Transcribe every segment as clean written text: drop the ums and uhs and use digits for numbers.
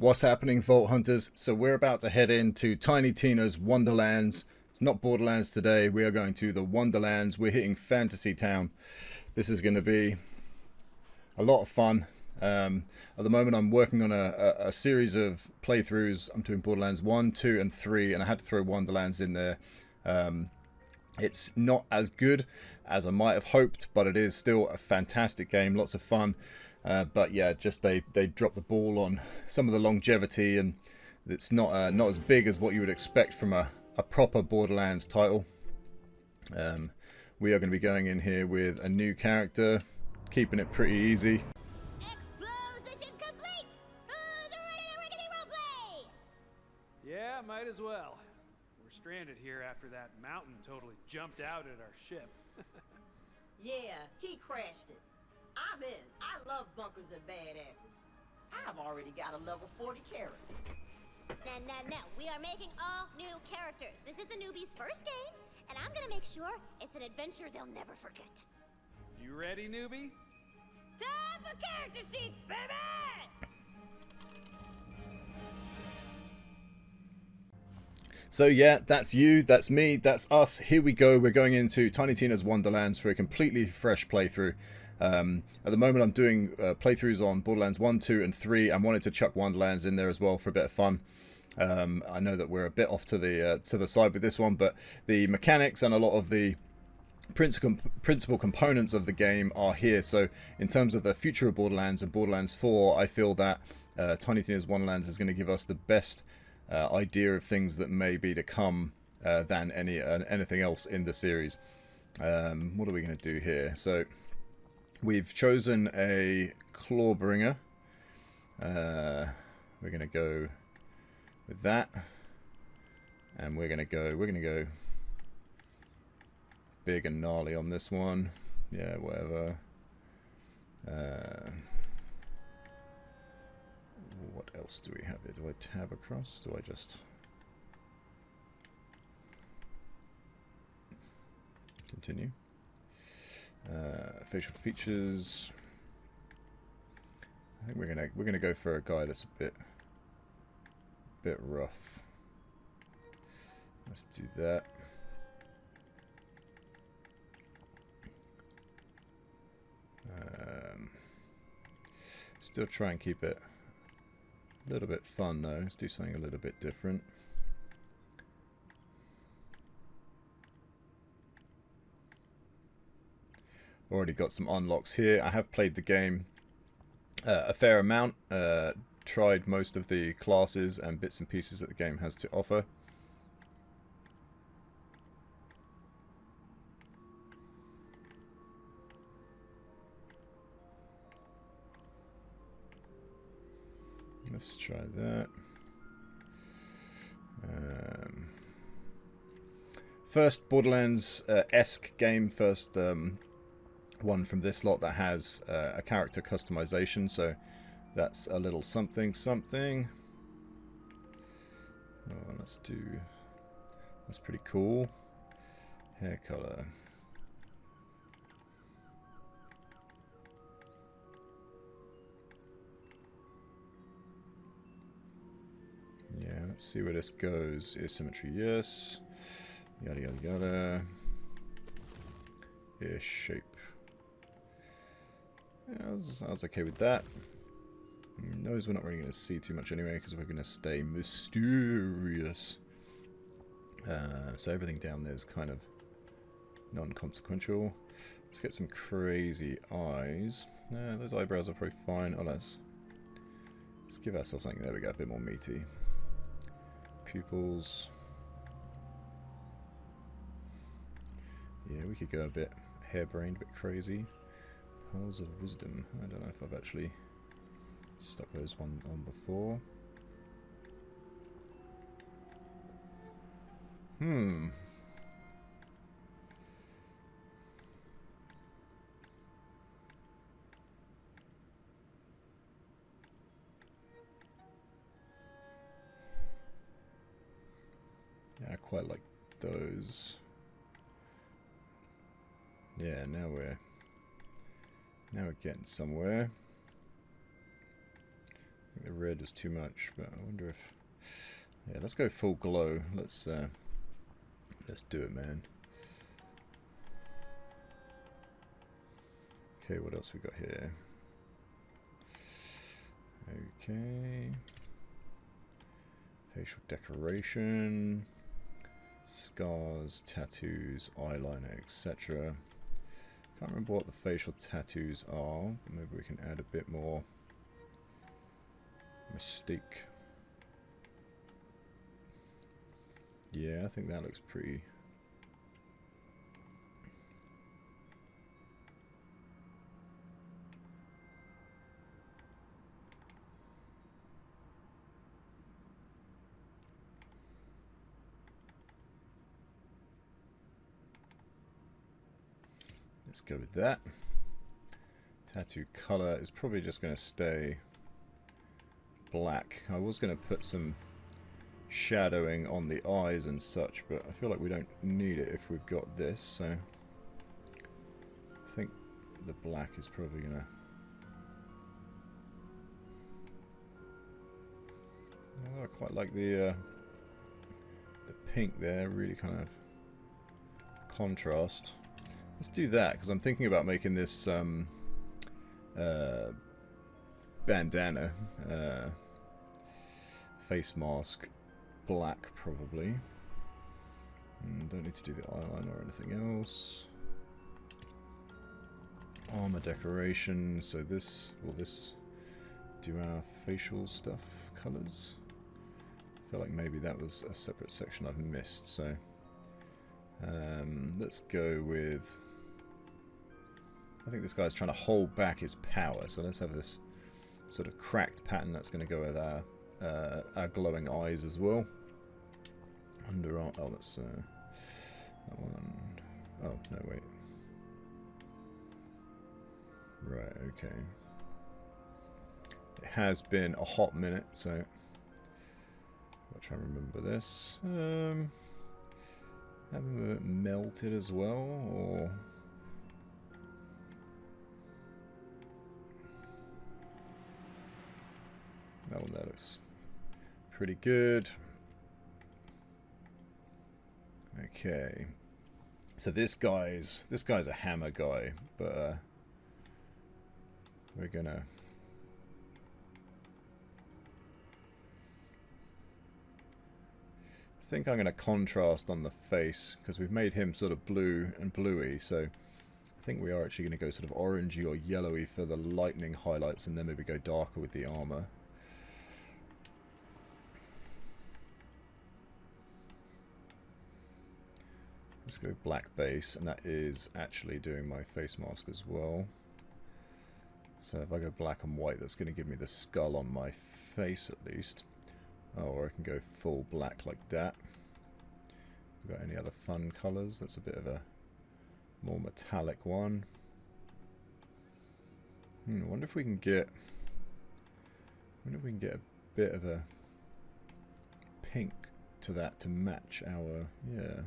What's happening, Vault Hunters? So we're about to head into Tiny Tina's Wonderlands. It's not Borderlands today. We are going to the Wonderlands. We're hitting Fantasy Town. This is going to be a lot of fun. At the moment, I'm working on a series of playthroughs. I'm doing Borderlands 1, 2, and 3, and I had to throw Wonderlands in there. It's not as good as I might have hoped, but it is still a fantastic game. Lots of fun. But yeah, just they dropped the ball on some of the longevity, and it's not as big as what you would expect from a proper Borderlands title. We are going to be going in here with a new character, keeping it pretty easy. Explosion complete! Who's ready to rickety roleplay? Yeah, might as well. We're stranded here after that mountain totally jumped out at our ship. Yeah, he crashed it. I'm in. I love bunkers and badasses. I've already got a level 40 character. No. We are making all new characters. This is the newbie's first game, and I'm gonna make sure it's an adventure they'll never forget. You ready, newbie? Time for character sheets, baby! So yeah, that's you, that's me, that's us. Here we go. We're going into Tiny Tina's Wonderlands for a completely fresh playthrough. At the moment, I'm doing playthroughs on Borderlands 1, 2, and 3. I wanted to chuck Wonderlands in there as well for a bit of fun. I know that we're a bit off to the side with this one, but the mechanics and a lot of the principal components of the game are here. So in terms of the future of Borderlands and Borderlands 4, I feel that Tiny Tina's Wonderlands is going to give us the best idea of things that may be to come than anything else in the series. What are we going to do here? So we've chosen a Clawbringer. We're going to go with that, and we're going to go big and gnarly on this one. Yeah, whatever. What else do we have here? Do I tab across? Do I just continue? Facial features. I think we're gonna go for a guy that's a bit rough. Let's do that. Still try and keep it a little bit fun though. Let's do something a little bit different. Already got some unlocks here. I have played the game a fair amount. Tried most of the classes and bits and pieces that the game has to offer. Let's try that. First Borderlands-esque game, first one from this lot that has a character customization, so that's a little something. Oh, that's pretty cool. Hair color. Yeah, let's see where this goes. Asymmetry, yes. Yada yada yada. Ear shape. Yeah, I was okay with that. Those we're not really going to see too much anyway, because we're going to stay mysterious. So everything down there is kind of non-consequential. Let's get some crazy eyes. Those eyebrows are probably fine. Oh, let's give ourselves something. There we go, a bit more meaty. Pupils. Yeah, we could go a bit harebrained, a bit crazy. Pearls of Wisdom. I don't know if I've actually stuck those on before. Yeah, I quite like those. Yeah, now we're getting somewhere. think the red is too much, but I wonder if... Yeah, let's go full glow. Let's do it, man. Okay, what else we got here? Okay. Facial decoration. Scars, tattoos, eyeliner, etc. Can't remember what the facial tattoos are, but maybe we can add a bit more mystique. Yeah, I think that looks pretty. Let's go with that. Tattoo color is probably just going to stay black. I was going to put some shadowing on the eyes and such, but I feel like we don't need it if we've got this, so I think the black is probably going to... I quite like the pink there, really kind of contrast. Let's do that, because I'm thinking about making this bandana, face mask, black probably. Don't need to do the eyeliner or anything else. Armor decoration, so this, will this do our facial stuff, colors? I feel like maybe that was a separate section I've missed, so let's go with... I think this guy's trying to hold back his power, so let's have this sort of cracked pattern that's going to go with our glowing eyes as well. Underarm. Oh, that's that one. Oh no, wait. Right. Okay. It has been a hot minute, so I'll try and remember this. Have them melted as well, or. Oh, that looks pretty good. Okay, so this guy's a hammer guy, but we're gonna I think I'm gonna contrast on the face because we've made him sort of blue and bluey, so I think we are actually gonna go sort of orangey or yellowy for the lightning highlights, and then maybe go darker with the armor. Let's go black base, and that is actually doing my face mask as well. So if I go black and white, that's going to give me the skull on my face at least. Oh, or I can go full black like that. Got any other fun colours? That's a bit of a more metallic one. I wonder if we can get... a bit of a pink to that to match our... yeah.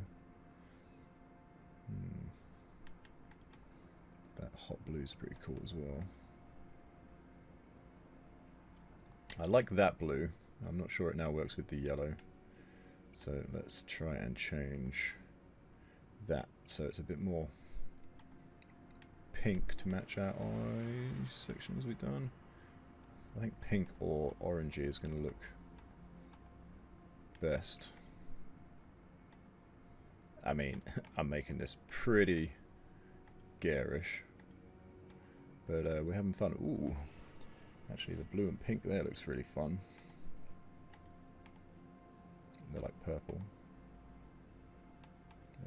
That hot blue is pretty cool as well. I like that blue. I'm not sure it now works with the yellow. So let's try and change that so it's a bit more pink to match our eye sections we've done. I think pink or orangey is going to look best. I mean, I'm making this pretty garish, but we're having fun. Ooh, actually the blue and pink there looks really fun. They're like purple.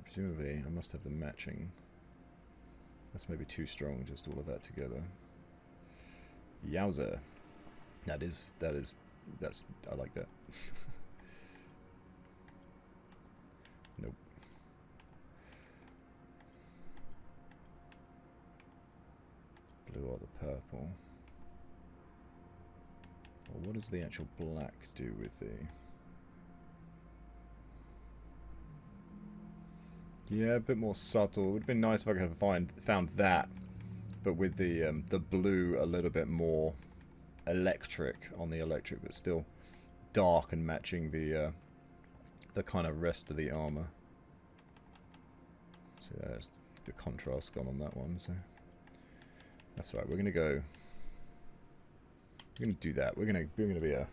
Presumably I must have the matching. That's maybe too strong, just all of that together. Yowza. That's, I like that. Nope. Blue or the purple. Well, what does the actual black do with the... Yeah, a bit more subtle. It would have been nice if I could have found that, but with the blue a little bit more electric on the electric, but still dark and matching the kind of rest of the armor. So there's the contrast gone on that one. So that's right. We're gonna go. We're gonna do that. We're gonna be a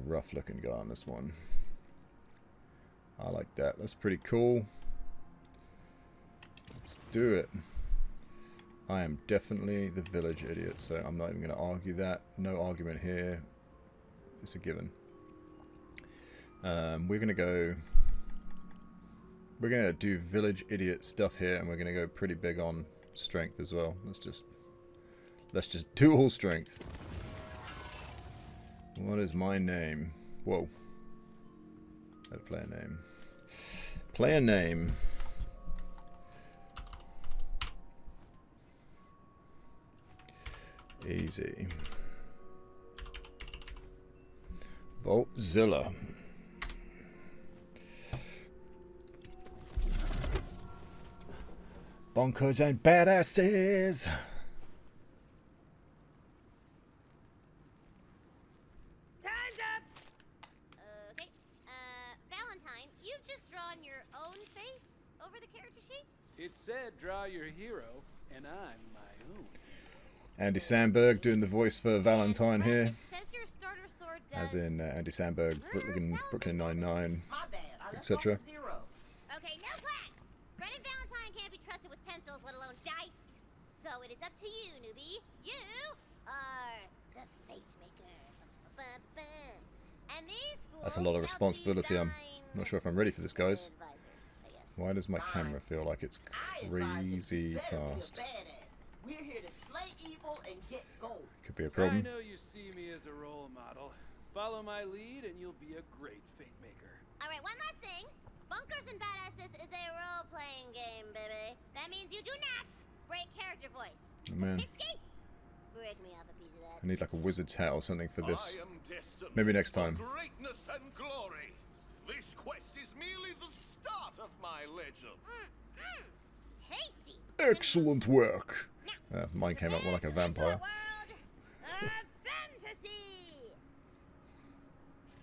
rough looking guy on this one. I like that. That's pretty cool. Let's do it. I am definitely the village idiot, so I'm not even going to argue that. No argument here. It's a given. We're going to go... We're going to do village idiot stuff here, and we're going to go pretty big on strength as well. Let's just do all strength. What is my name? Whoa. Player name. Player name. Easy. VAULTZILLA. Bonkers and badasses. Time's up. Okay. Valentine, you've just drawn your own face over the character sheet? It said draw your hero, and I'm my own. Andy Samberg doing the voice for Valentine here. It says your starter sword does... As in Andy Samberg, Brooklyn Nine-Nine, My bad. I left etc. off at 0. Okay, no plan. Fred and Valentine can't be trusted with pencils, let alone dice. So it is up to you, newbie. You are the fate maker. And these fools That's a lot of shall be responsibility. I'm thine not sure if I'm ready for this, guys. advisors, I guess. Why does my camera feel like it's I advise that crazy you better be a fast? badass. We're here to slay evil and get gold. Could be a I problem. know you see me as a role model. Follow my lead, and you'll be a great fate maker. All right, one last thing. Bunkers and Badasses is a role-playing game, baby. That means you do not break character voice. Oh, man. Bisky, break me off a piece of that. I need like a wizard's hat or something for this. I am destined Maybe next for time. greatness and glory. This quest is merely the start of my legend. Tasty. Excellent work. Mine came up more like a vampire. World of fantasy.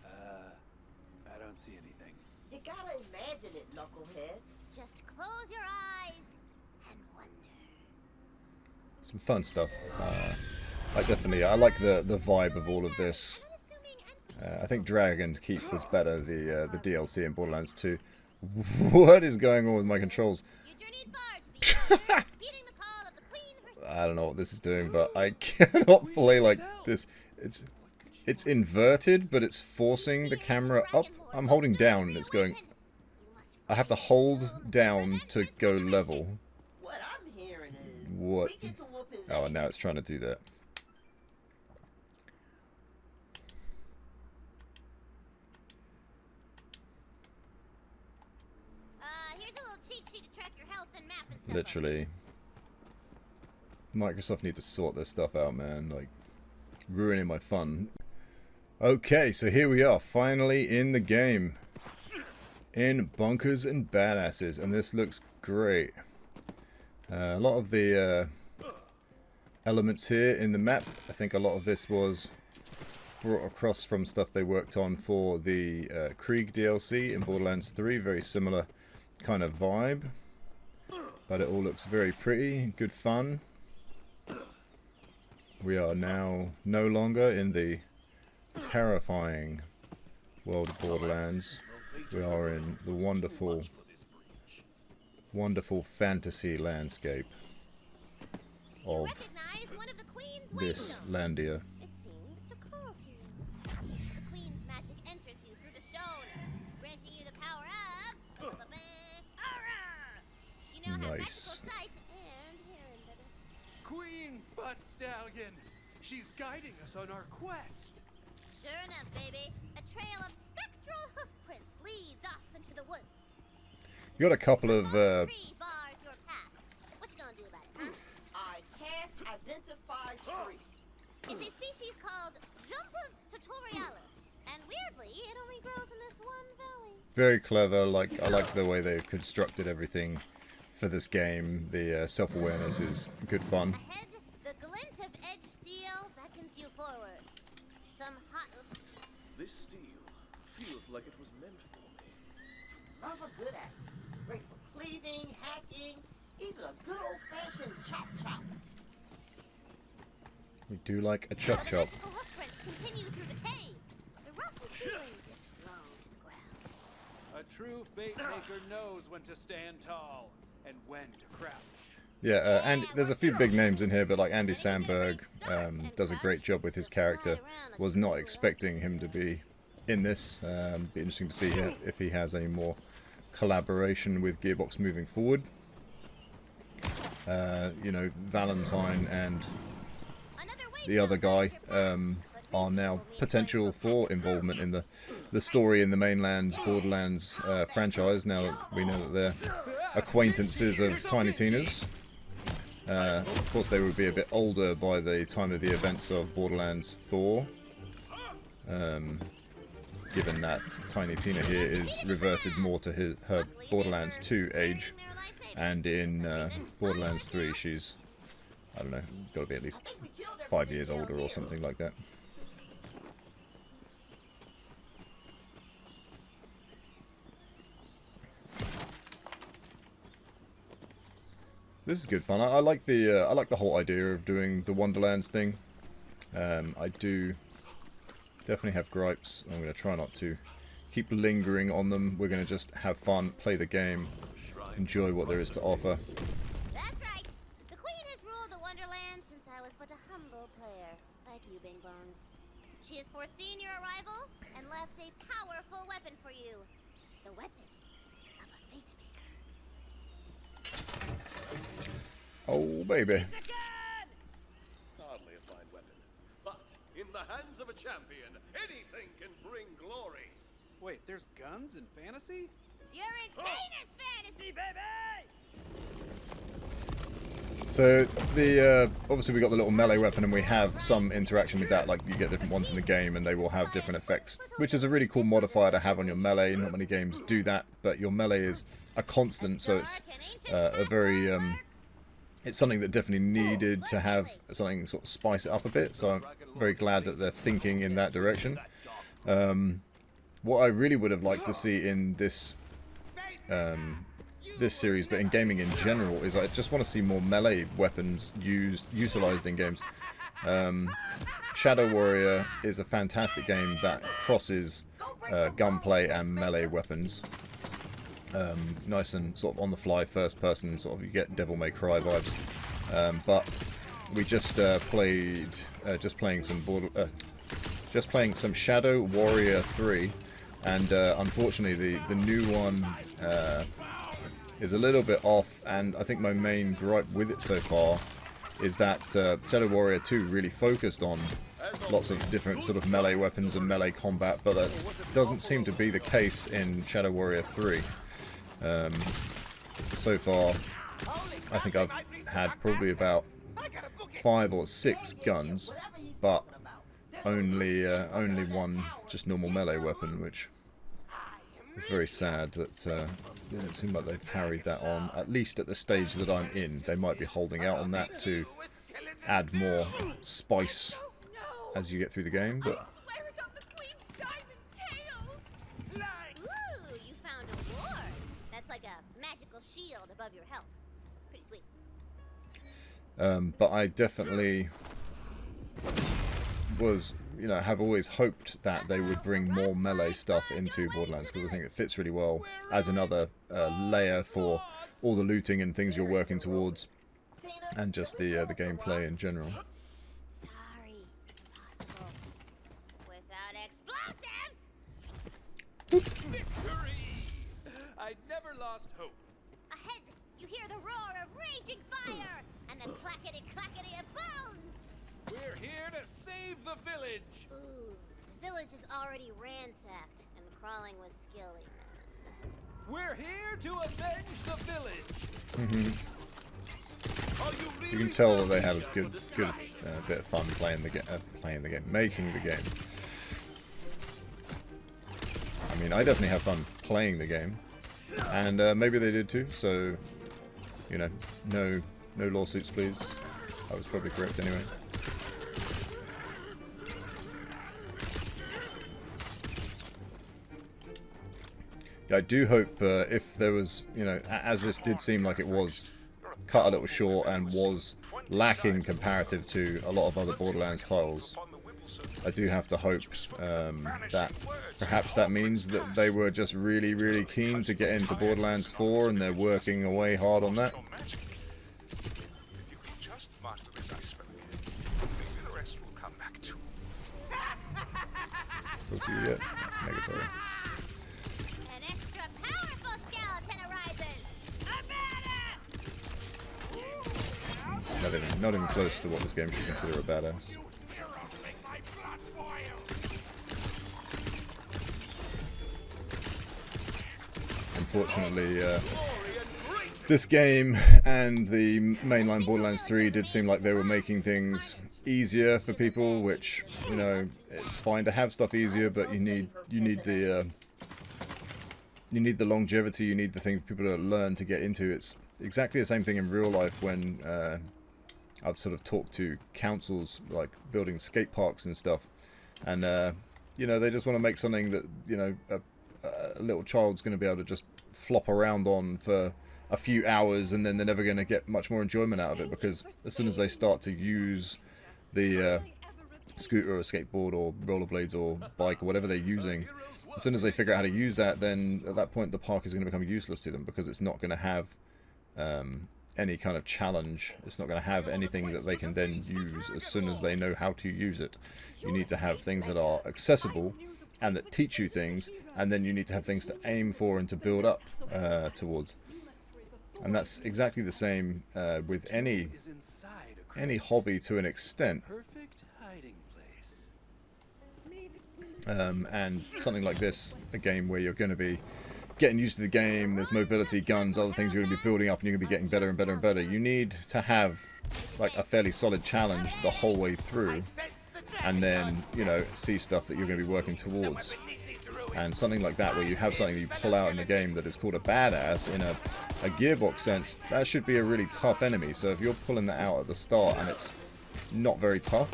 I don't see anything. You gotta imagine it, knucklehead. Just close your eyes and wonder. Some fun stuff. I like the vibe of all of this. I'm assuming I think Dragon Keep was better, the DLC in Borderlands 2. What is going on with my controls? you journeyed far to be here, beating the call of the queen herself. I don't know what this is doing, but I cannot play like this. It's inverted, but it's forcing the camera up. I'm holding down and it's going... I have to hold down to go level. What I'm hearing is What? we get to whoop his Oh, ass. and now it's trying to do that. Here's a little cheat sheet to track your health and map and stuff. Literally. Microsoft need to sort this stuff out, man. Like, ruining my fun. Okay, so here we are, finally in the game. In Bunkers and Badasses, and this looks great. A lot of the elements here in the map, I think a lot of this was brought across from stuff they worked on for the Krieg DLC in Borderlands 3. Very similar kind of vibe. But it all looks very pretty, good fun. We are now no longer in the terrifying world of Borderlands. We are in the wonderful, wonderful fantasy landscape of Recognize one of the queen's this waystones. Landia. It seems to call to you. The queen's magic enters you through the stone, granting you the power of... Aura! You now have Nice. magical sight and hearing, baby. Queen Butt Stallion! She's guiding us on our quest! Sure enough, baby. A trail of spectral hoofprints leads off into the woods. You got a couple of Fallen tree bars your path. What you gonna do about it, huh? I cast identify tree. It's a species called Jumpus tutorialis, and weirdly, it only grows in this one valley. very clever. I like the way they've constructed everything for this game. The self-awareness is good fun. Ahead, the glint of edge steel beckons you forward. This steel feels like it was meant for me. Love a good axe. Great for cleaving, hacking, even a good old-fashioned chop-chop. We do like a chop chop. The hoofprints continue through the cave. The rocky ceiling dips low to the ground. A true fate maker knows when to stand tall and when to crouch. Yeah, and there's a few big names in here, but like Andy Samberg does a great job with his character. Was not expecting him to be in this. Be interesting to see if he has any more collaboration with Gearbox moving forward. You know, Valentine and the other guy are now potential for involvement in the story in the mainland Borderlands franchise. Now that we know that they're acquaintances of Tiny Tina's. Of course, they would be a bit older by the time of the events of Borderlands 4. Given that Tiny Tina here is reverted more to her Borderlands 2 age. And in Borderlands 3, she's, I don't know, got to be at least 5 years older or something like that. This is good fun. I like the whole idea of doing the Wonderlands thing. I do definitely have gripes. I'm going to try not to keep lingering on them. We're going to just have fun, play the game, enjoy what there is to offer. That's right. The Queen has ruled the Wonderlands since I was but a humble player, like you, Bing Bongs. She has foreseen your arrival and left a powerful weapon for you. The weapon of a fate maker. Oh, baby. Hardly a fine weapon, but in the hands of a champion, anything can bring glory. Wait, there's guns in fantasy? You're in Tina's fantasy, baby! So the obviously we got the little melee weapon, and we have some interaction with that. Like you get different ones in the game, and they will have different effects, which is a really cool modifier to have on your melee. Not many games do that, but your melee is a constant, so it's a very it's something that definitely needed to have something sort of spice it up a bit. So I'm very glad that they're thinking in that direction. What I really would have liked to see in this this series, but in gaming in general, is I just want to see more melee weapons utilized in games. Shadow Warrior is a fantastic game that crosses gunplay and melee weapons. Nice and sort of on the fly, first person, sort of you get Devil May Cry vibes. But we just playing some Shadow Warrior 3, and unfortunately the new one is a little bit off, and I think my main gripe with it so far is that Shadow Warrior 2 really focused on lots of different sort of melee weapons and melee combat, but that doesn't seem to be the case in Shadow Warrior 3. So far, I think I've had probably about 5 or 6 guns, but only one just normal melee weapon, which is very sad that it doesn't seem like they've carried that on, at least at the stage that I'm in. They might be holding out on that to add more spice as you get through the game, but Ooh, you found a ward. That's like a magical shield above your health. Pretty sweet. but I definitely was, you know, have always hoped that they would bring more melee stuff into Borderlands, because I think it fits really well as another layer for all the looting and things you're working towards, and just the gameplay in general. Sorry, impossible. Without explosives! Victory! I never lost hope. Ahead, you hear the roar of raging fire and the clackety-clackety of bones! We're here to save the village! Ooh, the village is already ransacked and crawling with skilly men. We're here to avenge the village! You can tell that they had a good bit of fun playing the game, making the game. I mean, I definitely have fun playing the game, and maybe they did too. So, you know, no lawsuits, please. I was probably correct anyway. I do hope if there was, you know, as this did seem like it was cut a little short and was lacking comparative to a lot of other Borderlands titles, I do have to hope that perhaps that means that they were just really, really keen to get into Borderlands 4 and they're working away hard on that. Talk to you yet? Negatory. An extra powerful skeleton arises. A badass! Not even close to what this game should consider a badass. Unfortunately, this game and the mainline Borderlands 3 did seem like they were making things easier for people, which, you know, it's fine to have stuff easier, but you need the longevity, you need the thing for people to learn to get into. It's exactly the same thing in real life when I've sort of talked to councils like building skate parks and stuff, and you know, they just want to make something that, you know, a little child's going to be able to just flop around on for a few hours, and then they're never going to get much more enjoyment out of it, because as soon as they start to use the scooter or skateboard or rollerblades or bike or whatever they're using, as soon as they figure out how to use that, then at that point the park is going to become useless to them, because it's not going to have any kind of challenge. It's not going to have anything that they can then use as soon as they know how to use it. You need to have things that are accessible and that teach you things, and then you need to have things to aim for and to build up towards. And that's exactly the same with any hobby to an extent. And something like this, a game where you're going to be getting used to the game, there's mobility, guns, other things you're going to be building up, and you're going to be getting better and better and better. You need to have like a fairly solid challenge the whole way through, and then, you know, see stuff that you're going to be working towards. And something like that, where you have something that you pull out in the game that is called a badass in a gearbox sense, that should be a really tough enemy. So if you're pulling that out at the start and it's not very tough,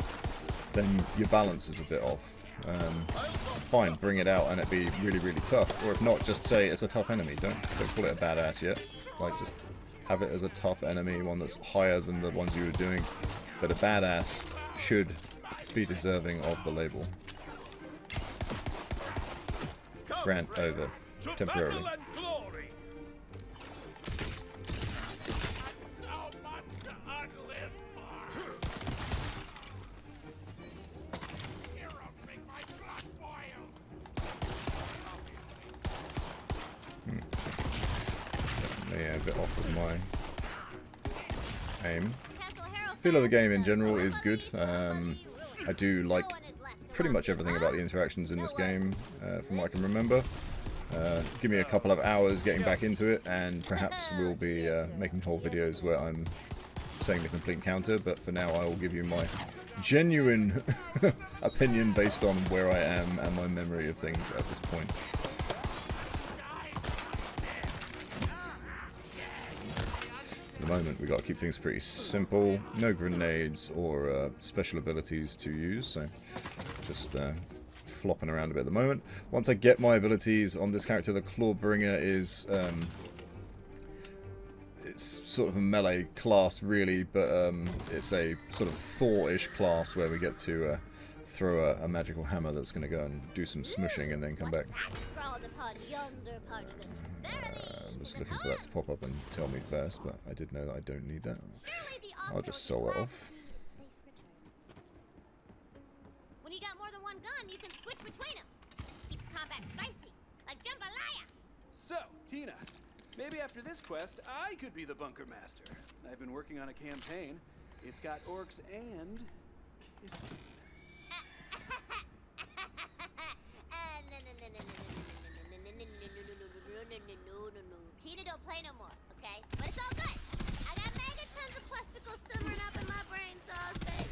then your balance is a bit off. Fine, bring it out and it be really, really tough. Or if not, just say it's a tough enemy. Don't call it a badass yet. Like, just have it as a tough enemy, one that's higher than the ones you were doing. But a badass should be deserving of the label. Rant over. Temporarily. Yeah, a bit off with my aim. Feel of the game in general is good. I do like pretty much everything about the interactions in this game, from what I can remember. Give me a couple of hours getting back into it, and perhaps we'll be making whole videos where I'm saying the complete counter, but for now I will give you my genuine opinion based on where I am and my memory of things at this point. At the moment, we've got to keep things pretty simple. No grenades or special abilities to use, so just flopping around a bit at the moment. Once I get my abilities on this character, the Clawbringer is it's sort of a melee class, really, but it's a sort of Thor-ish class where we get to throw a magical hammer that's going to go and do some smushing and then come back. I was looking for that to pop up and tell me first, but I did know that I don't need that. I'll just sell that off. When you got more than one gun, you can switch between them. Keeps combat spicy, like jambalaya. So, Tina, maybe after this quest, I could be the bunker master. I've been working on a campaign. It's got orcs and kissing. Tina don't play no more, okay? But it's all good. I got megatons of questicles simmering up in my brain sauce, baby.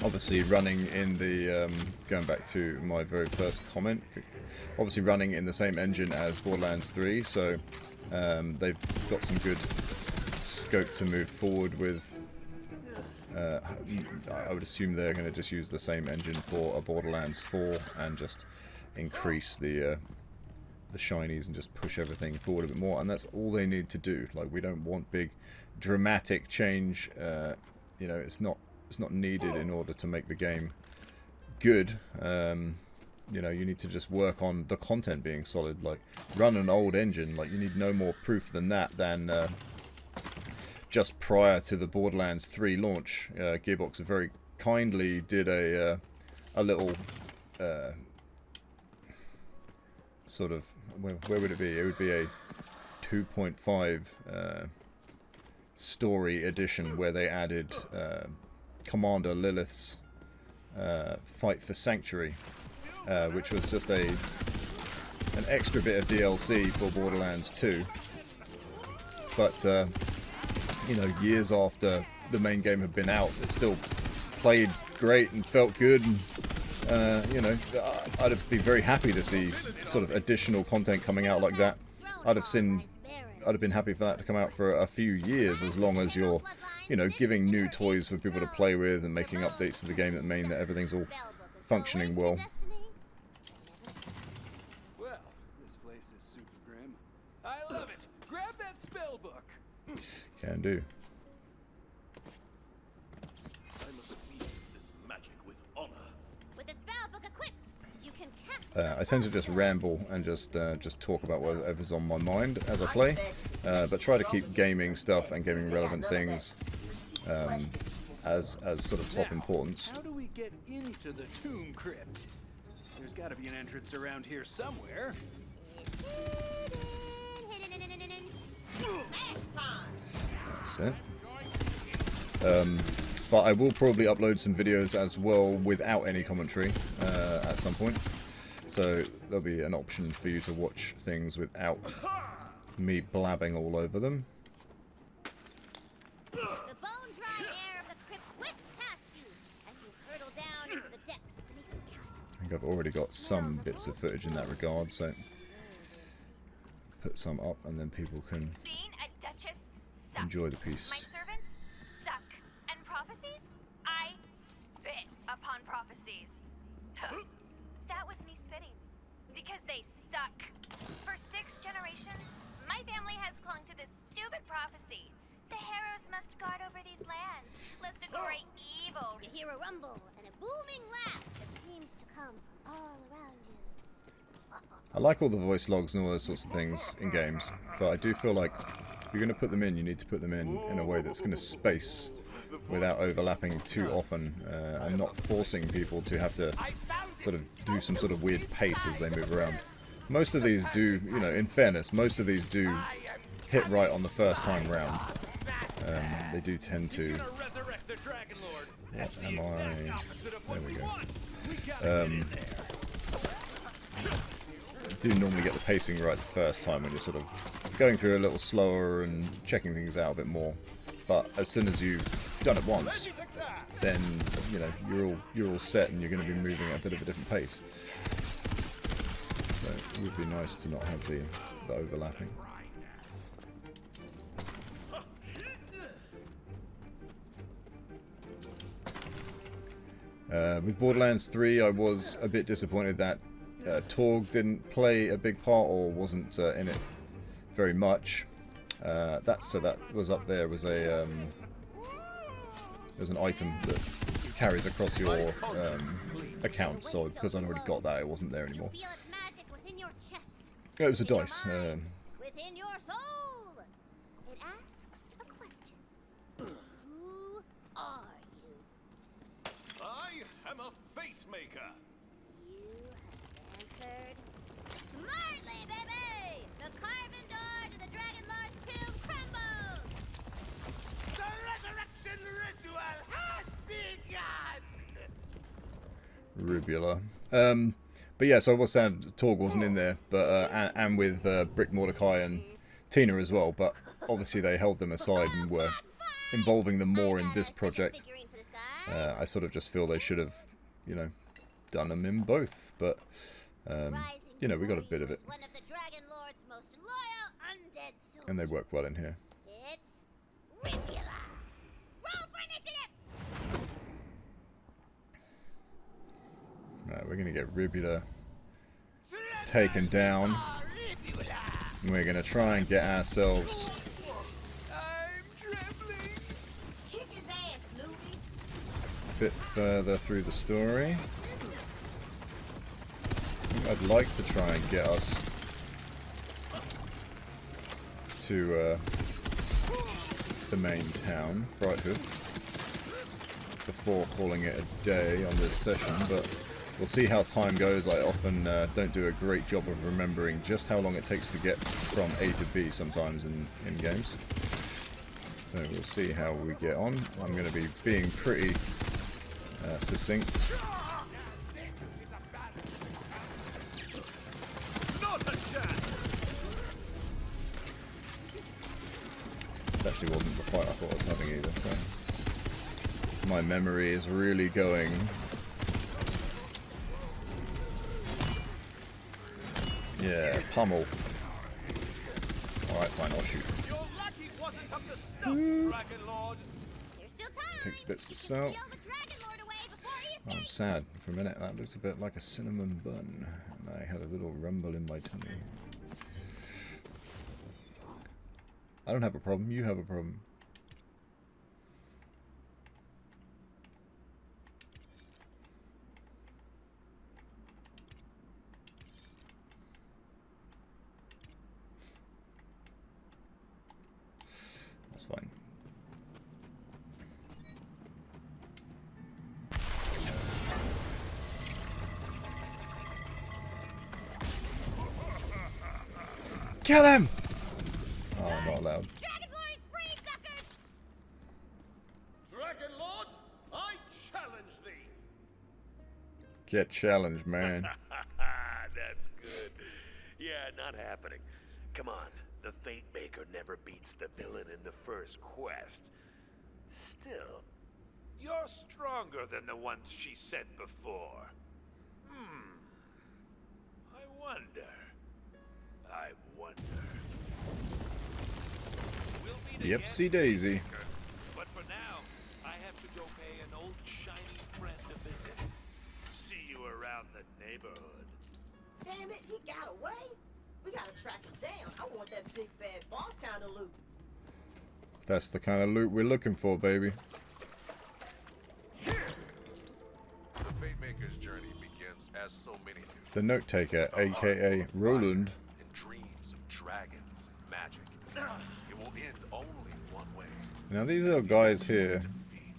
Obviously running in the, going back to my very first comment, obviously running in the same engine as Borderlands 3, so they've got some good scope to move forward with I would assume they're going to just use the same engine for a Borderlands 4 and just increase the shinies and just push everything forward a bit more, and that's all they need to do. Like, we don't want big dramatic change. You know, it's not needed in order to make the game good. You know, you need to just work on the content being solid. Like, run an old engine. Like, you need no more proof than that than just prior to the Borderlands 3 launch. Gearbox very kindly did a little sort of, where would it be? It would be a 2.5 story edition where they added Commander Lilith's Fight for Sanctuary, which was just an extra bit of DLC for Borderlands 2. But you know, years after the main game had been out, it still played great and felt good. And you know, I'd be very happy to see sort of additional content coming out like that. I'd have been happy for that to come out for a few years, as long as you're, you know, giving new toys for people to play with and making updates to the game that mean that everything's all functioning well. Well, this place is super grim. I love it. Grab that spell book. Can do. I must wield this magic with honor. With the spell book equipped, you can cast. I tend to just ramble and just talk about whatever's on my mind as I play, but try to keep gaming stuff and gaming relevant things as sort of top importance. How do we get into the tomb crypt? There's got to be an entrance around here somewhere. That's it. But I will probably upload some videos as well without any commentary at some point. So there'll be an option for you to watch things without me blabbing all over them. The bone-dry air of the crypt whips past you as you hurtle down into the depths beneath the castle. I think I've already got some bits of footage in that regard, so put some up and then people can Being a duchess sucks. enjoy the My piece. servants suck. And prophecies? I spit upon prophecies. Tuh. That was me spitting. Because they suck. For 6 generations, my family has clung to this stupid prophecy. The heroes must guard over these lands, lest a great evil. You hear a rumble and a booming laugh that seems to come from all around you. I like all the voice logs and all those sorts of things in games, but I do feel like if you're going to put them in, you need to put them in a way that's going to space without overlapping too often, and not forcing people to have to sort of do some sort of weird pace as they move around. Most of these do, you know, in fairness, most of these do hit right on the first time round. They do tend to... What am I... There we go. Do normally get the pacing right the first time when you're sort of going through a little slower and checking things out a bit more. But as soon as you've done it once, then you know you're all set and you're going to be moving at a bit of a different pace. So it would be nice to not have the overlapping. With Borderlands 3, I was a bit disappointed that Torg didn't play a big part or wasn't in it very much. That was up there was a there's an item that carries across your account. So because I'd already got that, it wasn't there anymore. Feel its magic within your chest. It was a in your dice. mind, within your soul. It asks a question. Who are you? I am a fate maker. You have answered smartly, baby! The carven door to the Dragon Lord's tomb crumbles! The resurrection ritual has begun. Rubula. But yeah, so I was saying Torg wasn't in there, but and with Brick Mordecai and Tina as well. But obviously they held them aside and were involving them more in this project. I sort of just feel they should have, you know, done them in both. But you know, we got a bit of it, One of the Dragon Lord's most loyal undead soldiers. and they work well in here. It's Rivula. Roll for initiative! Right, we're going to get Ribula taken down. And we're going to try and get ourselves Kick his ass, Luby. a bit further through the story. I think I'd like to try and get us to the main town, Brighthoof, before calling it a day on this session, but we'll see how time goes. I often don't do a great job of remembering just how long it takes to get from A to B sometimes in games. So we'll see how we get on. I'm going to be being pretty succinct. This actually wasn't the fight I thought I was having either, so my memory is really going. Yeah, pummel. Alright, fine, I'll shoot. There's still time. Takes bits to You can sell. steal the Dragon Lord away before he I'm escapes. sad. For a minute, that looked a bit like a cinnamon bun. And I had a little rumble in my tummy. I don't have a problem. You have a problem. That's fine. Kill him! Oh, not allowed. Dragon Lord is free, suckers! Dragon Lord, I challenge thee. Get challenged, man. That's good. Yeah, not happening. Come on, the Fate Maker never beats the villain in the first quest. Still, you're stronger than the ones she sent before. I wonder. We'll meet again, Yepsy daisy. Maker. But for now, I have to go pay an old shiny friend a visit. See you around the neighborhood. Damn it, he got away. We gotta track him down. I want that big bad boss kind of loot. That's the kind of loot we're looking for, baby. The Fate Maker's journey begins as so many do. The note taker, aka Roland. And dreams of dragons and magic. It will end only one way. Now these little guys here, Defeat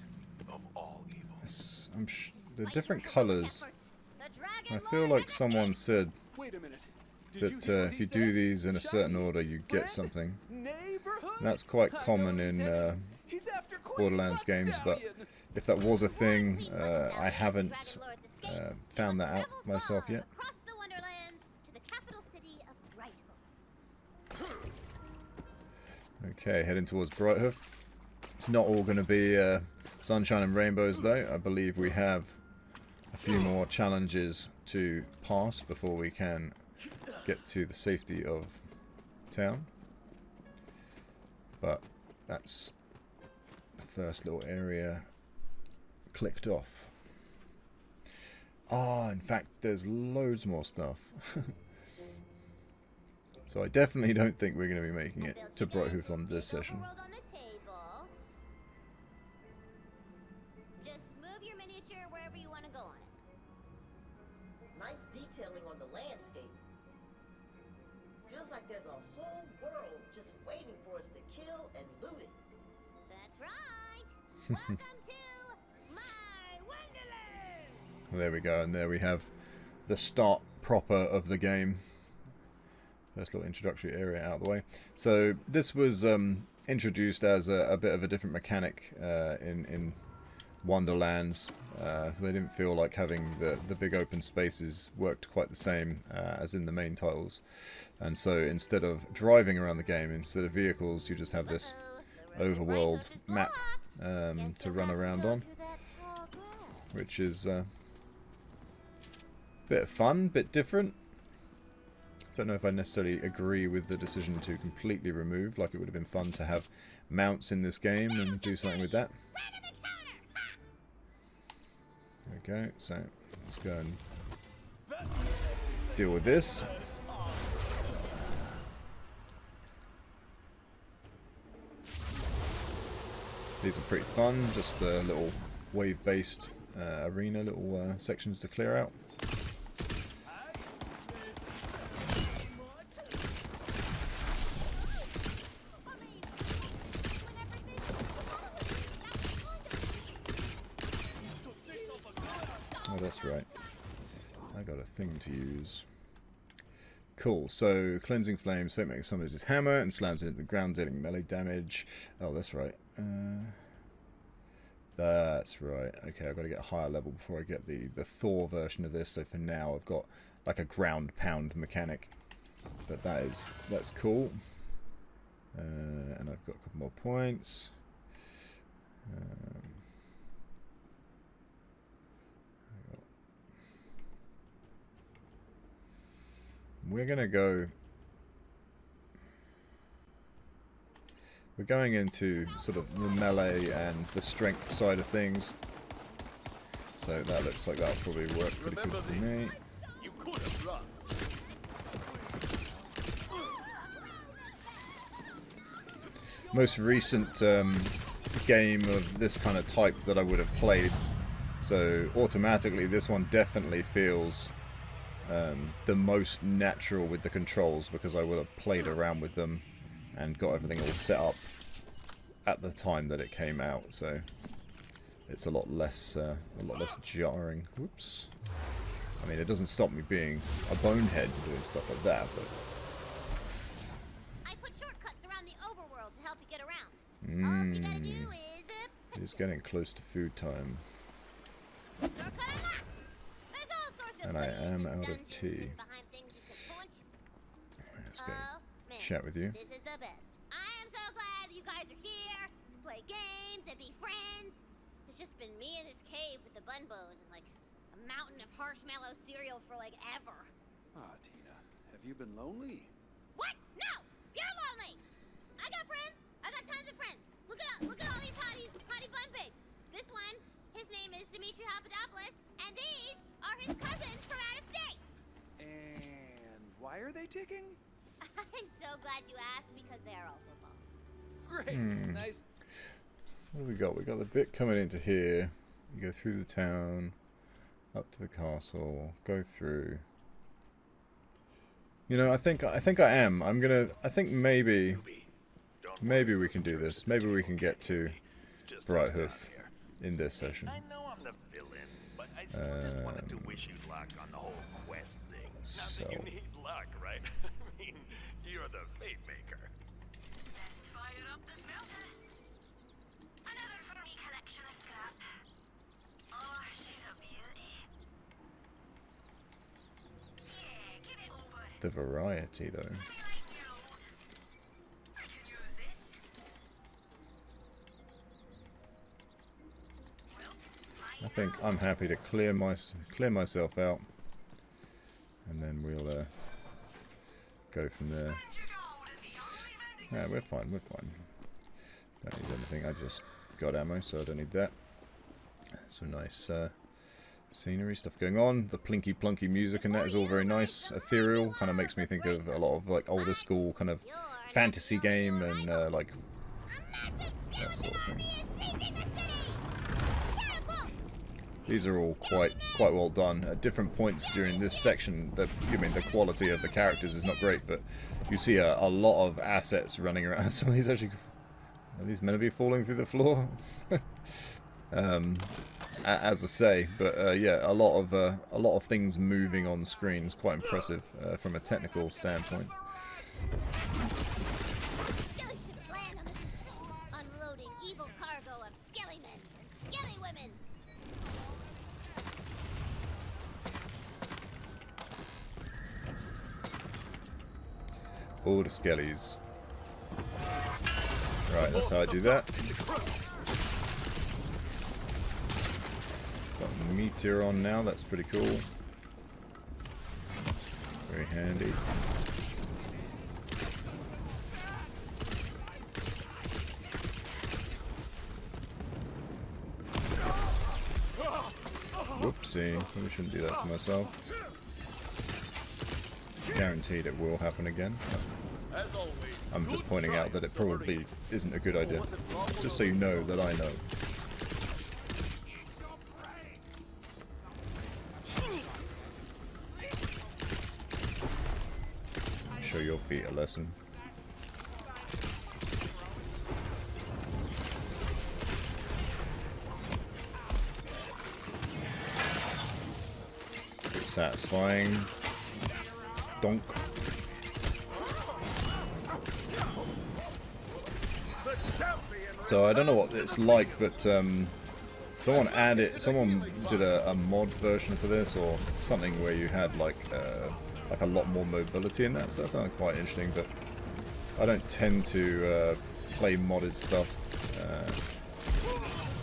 of all evil. they're Despite different your heroic colours. efforts, the Dragon I feel Lord like has someone escaped. said Wait a minute. Did that you hear what if he you said? do these in a certain Shiny order, you get friend? something. Neighborhood? That's quite I know common he's in headed. He's after Queen Borderlands Blood games, but Stallion. if that was a thing, Queen Blood I Stallion, haven't Dragon Lord's escape. found that out Travel myself far yet. Across the Wonderlands to the capital city of Brighthoof. Okay, heading towards Brighthoof. It's not all going to be sunshine and rainbows, though. I believe we have a few more challenges to pass before we can get to the safety of town. But that's the first little area clicked off. Ah, in fact, there's loads more stuff. So I definitely don't think we're going to be making it to Brighthoof on this session. Overworld on the table. Just move your miniature wherever you want to go on it. Nice detailing on the landscape. Feels like there's a whole world just waiting for us to kill and loot it. That's right. Welcome to my Wonderland. There we go, and there we have the start proper of the game. First little introductory area out of the way. So this was introduced as a bit of a different mechanic in Wonderlands. They didn't feel like having the big open spaces worked quite the same as in the main titles. And so instead of driving around the game, instead of vehicles, you just have this overworld map to run around on, which is a bit of fun, bit different. Don't know if I necessarily agree with the decision to completely remove, like it would have been fun to have mounts in this game and do something with that. Okay, so let's go and deal with this. These are pretty fun, just a little wave-based arena, little sections to clear out. Oh, that's right. I got a thing to use. Cool, so Cleansing Flames, Fate Maker summons his hammer and slams it into the ground, dealing melee damage. Oh, that's right. That's right. Okay, I've got to get a higher level before I get the Thor version of this. So for now, I've got like a ground pound mechanic. But that's cool. And I've got a couple more points. We're gonna go. We're going into sort of the melee and the strength side of things. So that looks like that'll probably work pretty good for me. You could have run. Most recent game of this kind of type that I would have played. So automatically this one definitely feels the most natural with the controls, because I will have played around with them and got everything all set up at the time that it came out, so it's a lot less jarring. Whoops. I mean, it doesn't stop me being a bonehead doing stuff like that, but I put shortcuts around the overworld to help you get around. All you gotta do is it is getting close to food time. shortcut unlocked. There's all sorts of And I am dungeons out of tea. hidden behind things you can punch. Let's go Man, chat with you. This is the best. I am so glad that you guys are here to play games and be friends. It's just been me in this cave with the bunbos and like a mountain of marshmallow cereal for like ever. Ah, Tina, have you been lonely? What? No! You're lonely! I got friends! I got tons of friends! Look at all these hottie bun babes! This one, his name is Dimitri Papadopoulos, and these are his cousins from out of state! And why are they ticking? I'm so glad you asked, because they are also bums. Great, nice. What do we got? We got the bit coming into here. You go through the town, up to the castle, go through. You know, I think I am. I think maybe we can do this. Maybe we can get to Brighthoof in this session. I know I'm the villain, but I still just wanted to wish you luck on the whole quest thing. So. Not that you need luck, right? I mean, you're the fate maker. Let's fire up the smelter. Another for me collection of scrap. Oh, she's a beauty. Yeah, give it over. The variety, though. I can use this. I think I'm happy to clear myself out, and then we'll go from there. Yeah, we're fine. We're fine. Don't need anything. I just got ammo, so I don't need that. Some nice scenery stuff going on. The plinky plunky music and that is all very nice. Ethereal, kind of makes me think of a lot of like older school kind of fantasy game and like that sort of thing. These are all quite well done. At different points during this section, the quality of the characters is not great, but you see a lot of assets running around. Some of these actually, are these meant to be falling through the floor? As I say, but yeah, a lot of things moving on screen is quite impressive from a technical standpoint. Skelly ships land on the beach, unloading evil cargo of skelly men and skelly women's. All the skellies. Right, that's how I do that. Got a meteor on now, that's pretty cool. Very handy. Whoopsie, probably shouldn't do that to myself. guaranteed it will happen again. As always, I'm just good pointing out that times, it probably Authority. isn't a good idea. Was it wrong Just so you know that I know. Show your feet a lesson. Satisfying. Donk. So I don't know what it's like, but someone did a mod version for this, or something where you had like a lot more mobility in that. So that sounded quite interesting, but I don't tend to play modded stuff.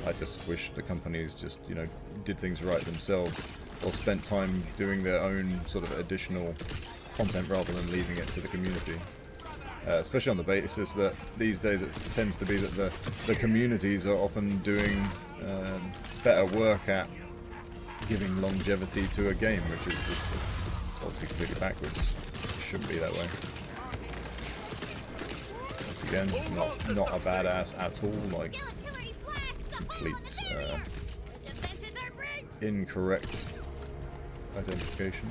I just wish the companies just, you know, did things right themselves, or spent time doing their own sort of additional content rather than leaving it to the community. Especially on the basis that these days it tends to be that the communities are often doing better work at giving longevity to a game, which is just obviously completely backwards. It shouldn't be that way. Once again, not a badass at all, like complete incorrect identification.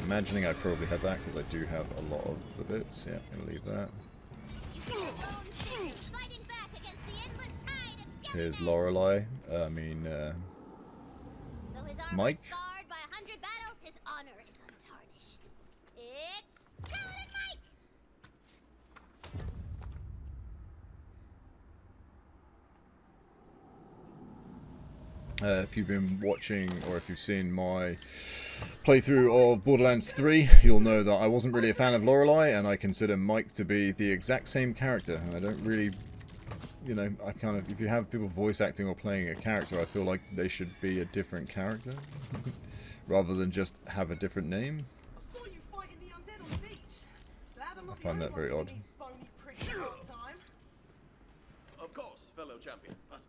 Imagining I probably had that because I do have a lot of the bits. Yeah, I'm gonna leave that. Here's Lorelei. Mike. Scarred by 100 battles, his honor is untarnished. It's Paladin Mike. If you've been watching, or if you've seen my playthrough of Borderlands 3, you'll know that I wasn't really a fan of Lorelei, and I consider Mike to be the exact same character. I don't really, you know, I kind of, if you have people voice acting or playing a character, I feel like they should be a different character, rather than just have a different name. I find that very odd. Of course, fellow champion, but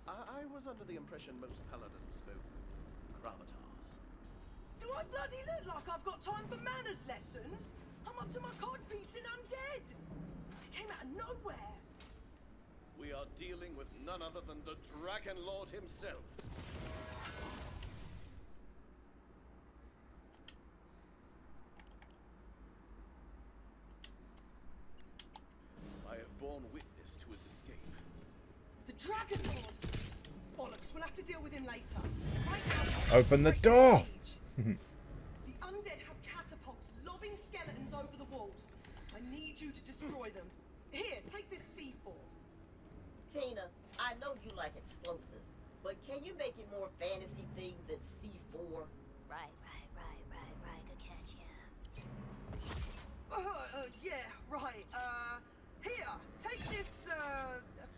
I was under the impression most paladins spoke with gravitas. Do I bloody look like I've got time for manners lessons? I'm up to my codpiece and I'm dead. It came out of nowhere. We are dealing with none other than the Dragon Lord himself. I have borne witness to his escape. The Dragon Lord. Bollocks, we'll have to deal with him later. Right now, Open the door! the undead have catapults lobbing skeletons over the walls. I need you to destroy them. Here, take this C4. Tina, I know you like explosives, but can you make it more fantasy themed than C4? Right. Good catch, Yeah, right. Here, take this,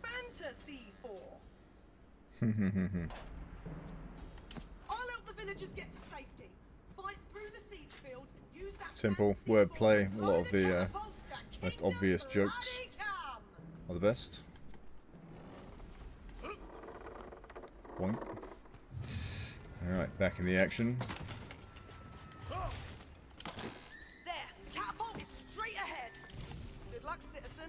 fantasy 4. I'll help the villagers get to safety. Fight through the siege fields, use that Simple fantasy wordplay. form, A lot of the catapults that most kingdom obvious jokes bloody come. are the best. Boink. Alright, back in the action. There, catapult is straight ahead. Good luck, citizen.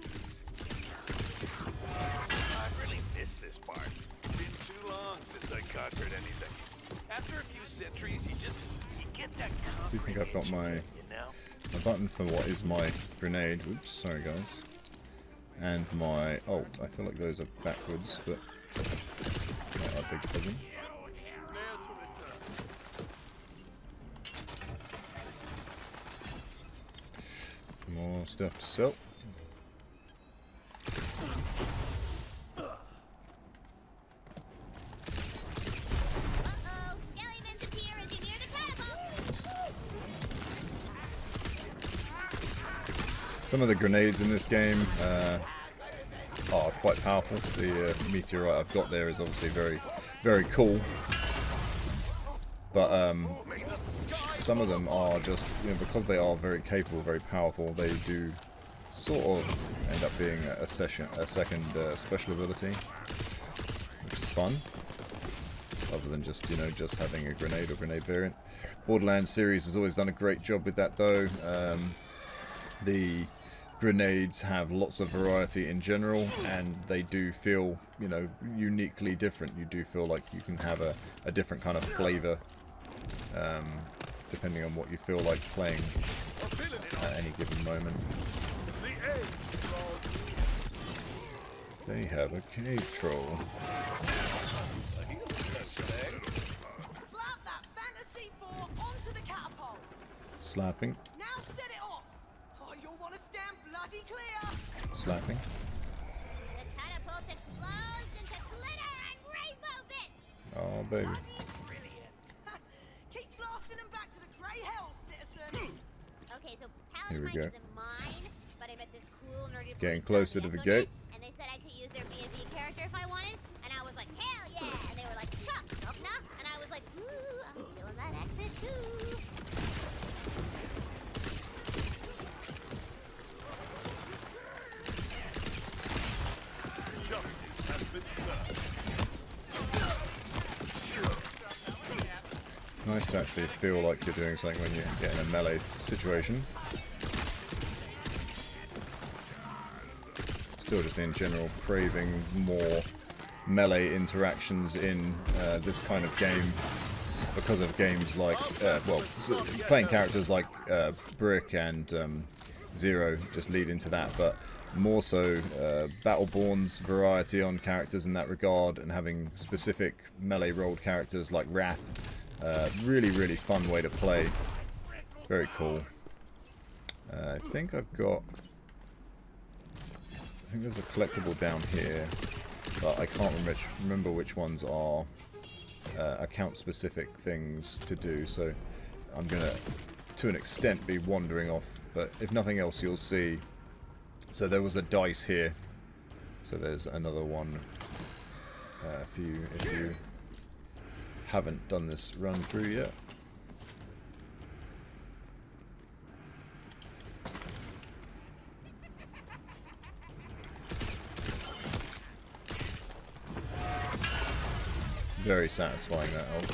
I really miss this part. Been too long since I conquered anything. After a few centuries, you get that Do you think I've got my you know? button for what is my grenade? Oops, sorry guys. And my ult. I feel like those are backwards, but not a big problem. More stuff to sell. Uh-oh, skelliemans appear as you near the catapult. Some of the grenades in this game are quite powerful. The meteorite I've got there is obviously very, very cool. But some of them are just, you know, because they are very capable, very powerful, they do sort of end up being a second special ability, which is fun. other than just, you know, just having a grenade or grenade variant. Borderlands series has always done a great job with that, though. The grenades have lots of variety in general, and they do feel, you know, uniquely different. You do feel like you can have a different kind of flavor depending on what you feel like playing at any given moment. They have a cave troll. Slap that fantasy 4 onto the catapult. Slapping. Now set it off. Oh, you'll want to stand bloody clear. Slapping. The catapult explodes into glitter and rainbow bits! Oh, baby. Keep blasting them back to the grey hells, citizen. Okay, so Here we Paladin go. Mike isn't mine, but I met this cool nerdy Getting police closer on to the Internet, gate. and they said I could use their B&B character if I wanted, and I was like, hell yeah! And they were like, chop, knock, knock, and I was like, ooh, I'm stealing that accent too. Justice has been served. Nice to actually feel like you're doing something when you get in a melee situation. Still just in general craving more melee interactions in this kind of game because of games like, playing characters like Brick and Zero just lead into that, but more so Battleborn's variety on characters in that regard, and having specific melee rolled characters like Wrath. Really, really fun way to play. Very cool. I think there's a collectible down here, but I can't remember which ones are account-specific things to do, so I'm going to an extent, be wandering off, but if nothing else, you'll see. So there was a dice here, so there's another one if you haven't done this run through yet. Very satisfying, that ult.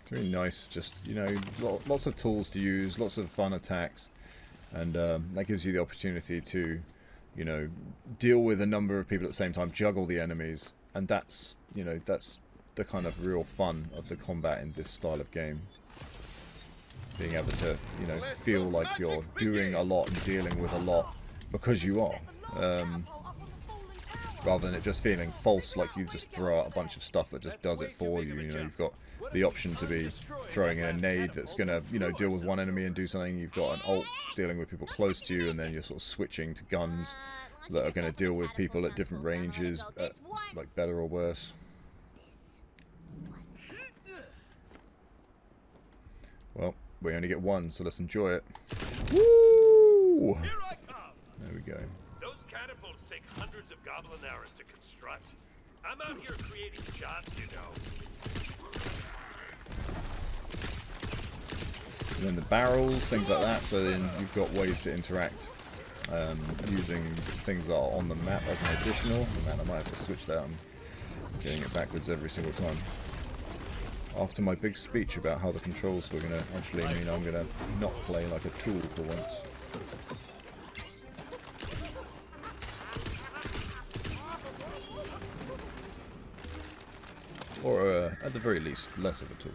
It's really nice, just, you know, lots of tools to use, lots of fun attacks, and that gives you the opportunity to, you know, deal with a number of people at the same time, juggle the enemies, and that's, you know, that's the kind of real fun of the combat in this style of game. Being able to, you know, feel like you're doing a lot and dealing with a lot because you are, rather than it just feeling false, like you just throw out a bunch of stuff that just does it for you. You know, you've got the option to be throwing in a nade that's going to, you know, deal with one enemy and do something. You've got an ult dealing with people close to you, and then you're sort of switching to guns that are going to deal with people at different ranges, like better or worse. Well, we only get one, so let's enjoy it. Woo! Here I come. There we go. Those catapults take hundreds of goblin hours to construct. I'm out here creating jobs, you know. And then the barrels, things like that, so then you've got ways to interact using things that are on the map as an additional. Man, I might have to switch that. I'm getting it backwards every single time. After my big speech about how the controls were going to actually mean I'm going to not play like a tool for once. Or, at the very least, less of a tool.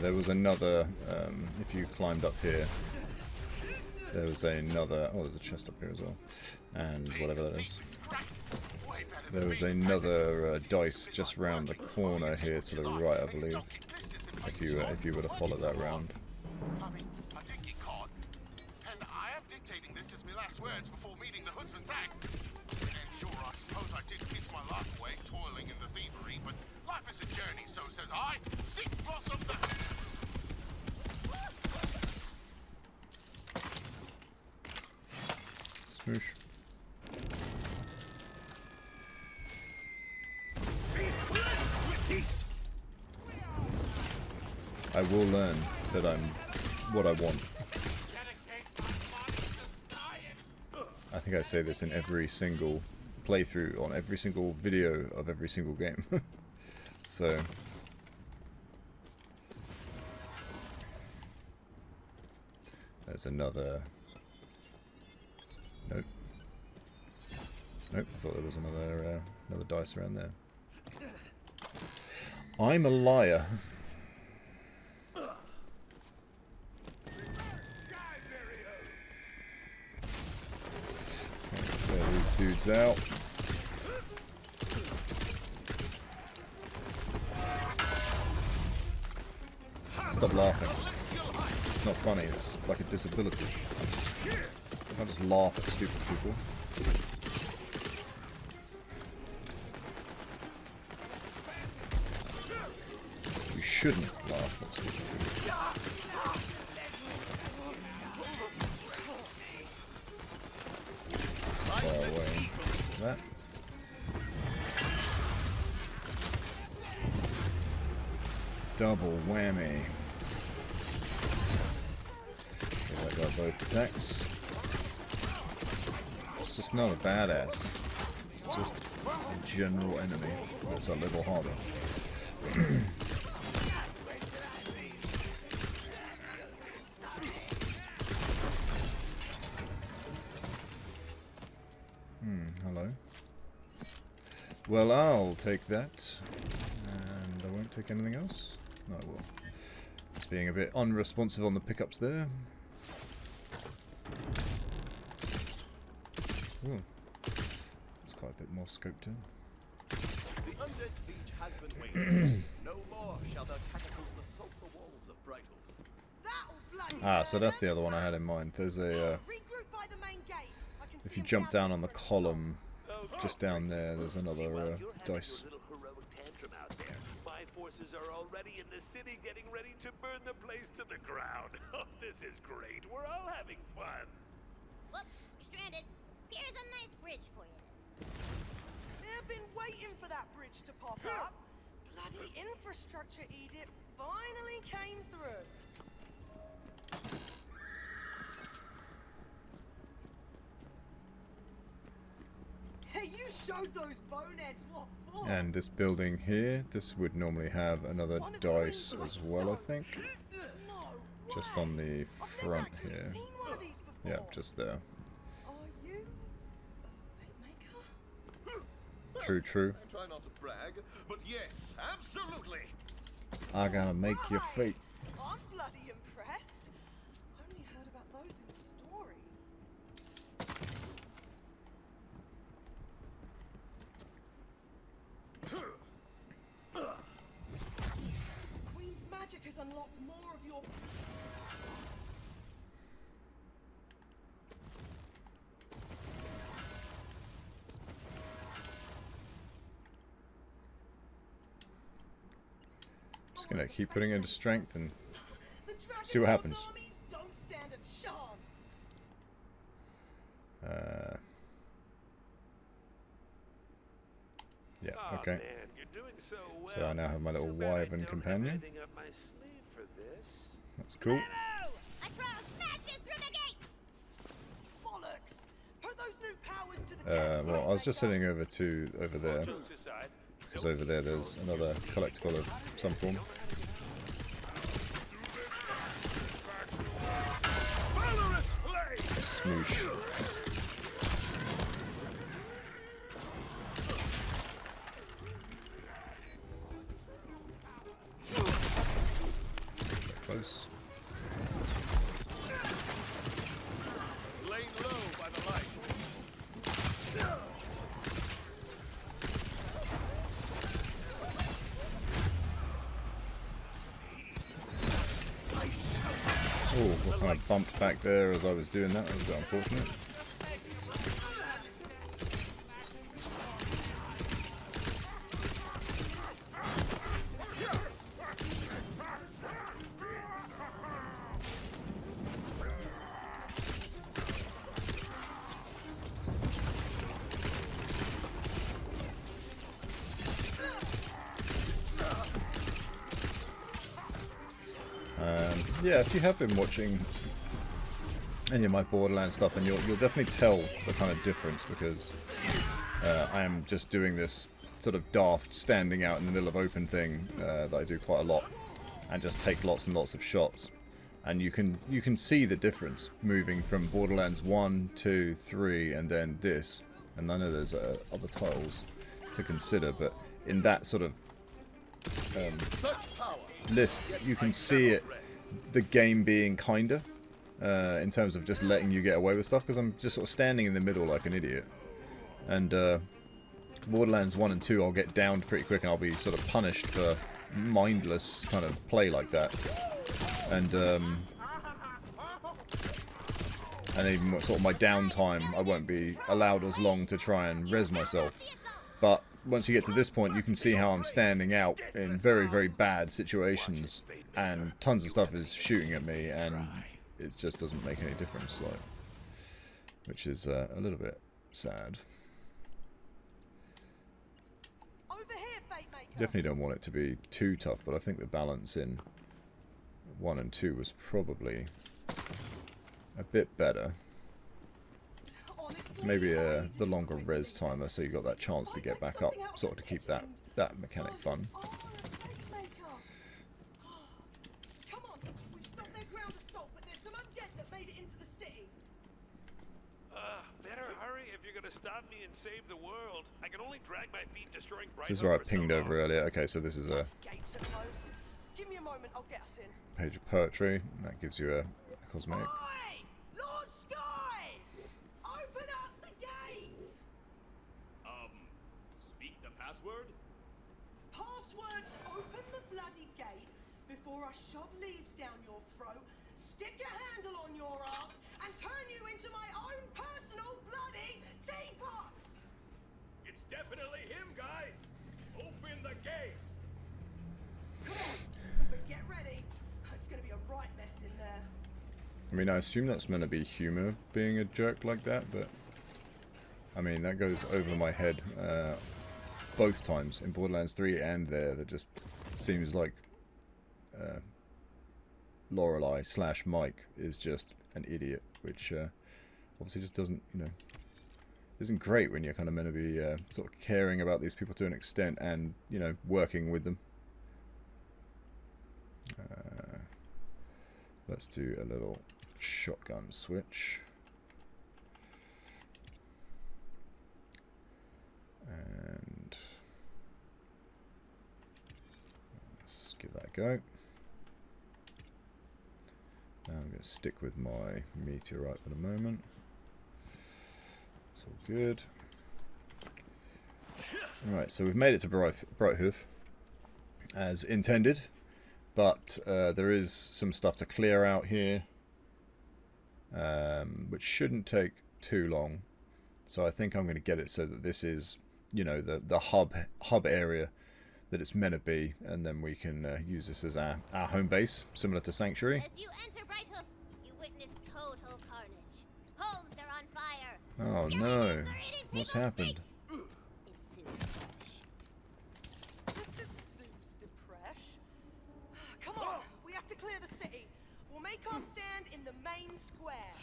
There was another, if you climbed up here, there was another, oh, there's a chest up here as well, and whatever that is. There was another dice just round the corner here to the right, I believe, if you were to follow that round. Tommy, I did get caught, and I am dictating this as my last words before meeting the hoodsman's axe. And sure, I suppose I did kiss my life away toiling in the thievery, but life is a journey, so says I. Stick blossom the... I will learn that I'm what I want. I think I say this in every single playthrough, on every single video of every single game. So... there's another... Nope. Nope, I thought there was another dice around there. I'm a liar. Clear these dudes out. Stop laughing. It's not funny, it's like a disability. I can't just laugh at stupid people. You shouldn't laugh at stupid people. Far away from that. Double whammy. Give that guy both attacks. It's just not a badass. It's just a general enemy that's a little harder. Hello. Well, I'll take that. And I won't take anything else. No, I will. It's being a bit unresponsive on the pickups there. Ooh. It's quite a bit more scoped in. The undead siege has been waged. No more shall the catapults assault the walls of Brighthoof. Ah, so that's the other one I had in mind. There's a... if you jump down on the column, just down there, there's another dice. My forces are already in the city, getting ready to burn the place to the ground. Oh, this is great. We're all having fun. Whoop, you're stranded. Here's a nice bridge for you. They've been waiting for that bridge to pop up. Bloody infrastructure edict finally came through. Hey, you showed those boneheads what for? And this building here, this would normally have another dice as well, I think. Just on the front here. Yep, just there. Are you a fate maker? True, true. I try not to brag, but yes, absolutely. I gotta make your fate. I'm bloody impressed. Only heard about those in stories. Queen's magic has unlocked more of your... Just gonna keep putting it into strength and see what happens. Don't stand a chance. Yeah, Aw, okay. man, you're doing so well. So I now have my little Too bad I wyvern don't companion. have anything up my sleeve for this. That's cool. Let's try to smash this through the gate! Bollocks! Put those new powers to the test. Well, I was just heading over there, Jokes aside, because over there there's another collectible of some form. valorous play! Smoosh. Close. Laying low by the light. Oh, I kind of bumped back there as I was doing that. That was a bit unfortunate. Yeah, if you have been watching any of my Borderlands stuff, then you'll definitely tell the kind of difference, because I am just doing this sort of daft standing out in the middle of open thing that I do quite a lot, and just take lots and lots of shots. And you can see the difference moving from Borderlands 1, 2, 3, and then this. And I know there's other titles to consider, but in that sort of list, you can see it, the game being kinder in terms of just letting you get away with stuff, because I'm just sort of standing in the middle like an idiot. And Borderlands 1 and 2, I'll get downed pretty quick, and I'll be sort of punished for mindless kind of play like that. And even sort of my downtime, I won't be allowed as long to try and res myself. But once you get to this point, you can see how I'm standing out in very, very bad situations, and tons of stuff is shooting at me, and it just doesn't make any difference, like, which is a little bit sad. Definitely don't want it to be too tough, but I think the balance in 1 and 2 was probably a bit better. Maybe the longer res timer, so you got that chance to get back up, sort of to keep that mechanic fun. Come on, we've stopped their ground assault, but there's some undead that made it into the city. Better hurry if you're gonna stop me and save the world. I can only drag my feet destroying Bright. This is where I pinged over earlier. Okay, so this is a Gates are closed. Give me a moment, I'll get us in. page of poetry. That gives you a cosmetic. Oi! Lord Sky! Open up the gate! Speak the password? Passwords, open the bloody gate before I shove leaves down your throat, stick a handle on your ass, and turn you into my own personal bloody teapot! It's definitely him, guys! Open the gate! Come on, but get ready. It's gonna be a right mess in there. I mean, I assume that's meant to be humor, being a jerk like that, but I mean, that goes over my head both times in Borderlands 3 and there. That just seems like Lorelei / Mike is just an idiot, which obviously just doesn't, isn't great when you're kind of meant to be sort of caring about these people to an extent and, working with them. Let's do a little shotgun switch. And let's give that a go. Now I'm going to stick with my meteorite for the moment. It's all good. Alright, so we've made it to Brighthoof as intended. But there is some stuff to clear out here, which shouldn't take too long. So I think I'm going to get it so that this is, the hub area that it's meant to be, and then we can use this as our home base, similar to Sanctuary. As you enter Brighthoof, you witness total carnage. Homes are on fire. Oh no! What's happened? It's Sue's flesh. This is Sue's depression. Come on, we have to clear the city. We'll make our stand in the main square.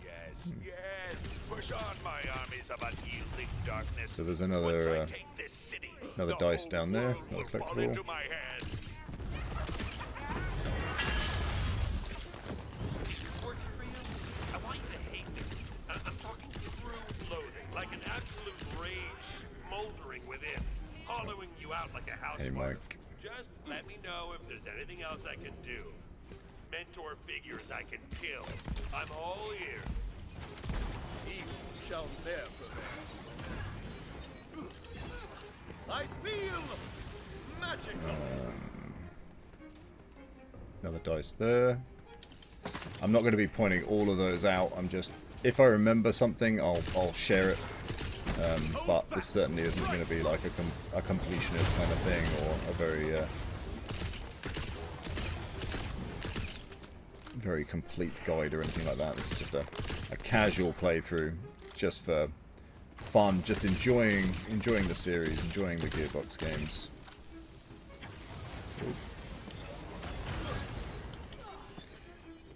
Yes, yes. Push on, my armies of unyielding darkness. So there's Once another I take this city, another the dice whole down there, world another will fall collectible. into my hands. Working for you? I want you to hate me. I'm talking true loathing, like an absolute rage smoldering within, hollowing you out like a house Hey, fire. Mike. Just let me know if there's anything else I can do. Mentor figures I can kill. I'm all ears. Evil shall never prevail. I feel magical! Another dice there. I'm not going to be pointing all of those out. I'm just, if I remember something, I'll share it. But this certainly isn't going to be like a completionist kind of thing, or a very complete guide or anything like that. This is just a casual playthrough, just for fun, just enjoying the series, enjoying the Gearbox games.